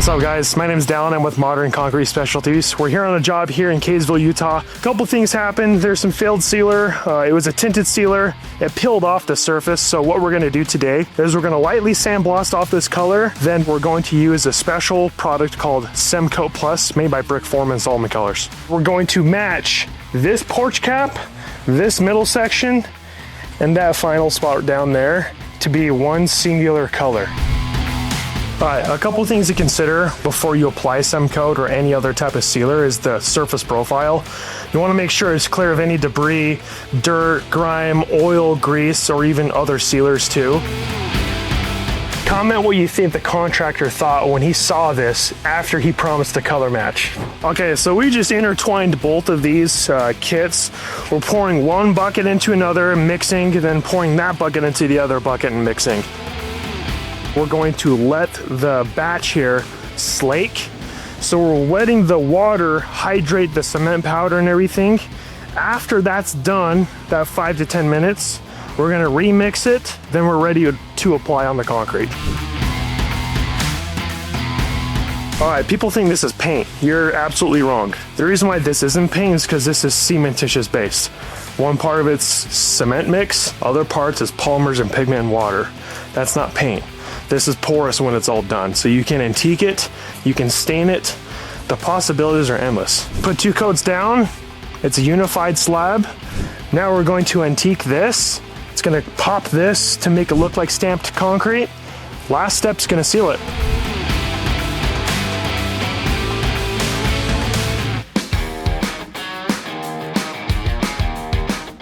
What's up, guys? My name is Dallin. I'm with MDRN Concrete Specialties. We're here on a job here in Kaysville, Utah. A couple things happened. There's some failed sealer. It was a tinted sealer. It peeled off the surface. So what we're gonna do today is we're gonna lightly sandblast off this color. Then we're going to use a special product called CemCoat Plus, made by Brickform and Solomon Colors. We're going to match this porch cap, this middle section, and that final spot down there to be one singular color. All right, a couple things to consider before you apply CemCoat or any other type of sealer is the surface profile. You want to make sure it's clear of any debris, dirt, grime, oil, grease, or even other sealers too. Comment what you think the contractor thought when he saw this after he promised a color match. Okay, so we just intertwined both of these kits. We're pouring one bucket into another, mixing, then pouring that bucket into the other bucket and mixing. We're going to let the batch here slake. So we're letting the water hydrate the cement powder and everything. After that's done, that 5 to 10 minutes, we're gonna remix it, then we're ready to apply on the concrete. All right, people think this is paint. You're absolutely wrong. The reason why this isn't paint is because this is cementitious based. One part of it's cement mix, other parts is polymers and pigment and water. That's not paint. This is porous when it's all done. So you can antique it, you can stain it. The possibilities are endless. Put 2 coats down, it's a unified slab. Now we're going to antique this. It's gonna pop this to make it look like stamped concrete. Last step's gonna seal it.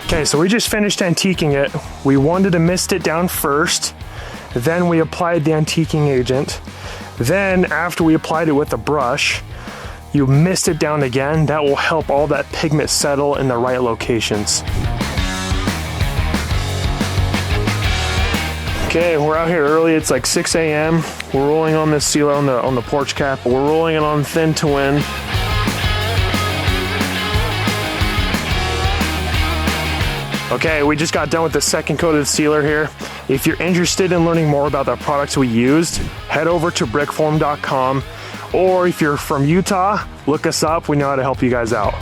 Okay, so we just finished antiquing it. We wanted to mist it down first. Then we applied the antiquing agent. Then after we applied it with a brush, you mist it down again. That will help all that pigment settle in the right locations. Okay, we're out here early. It's like 6 a.m. We're rolling on this sealer on the porch cap. We're rolling it on thin to win. Okay, we just got done with the second coated sealer here. If you're interested in learning more about the products we used, head over to brickform.com, or if you're from Utah, look us up. We know how to help you guys out.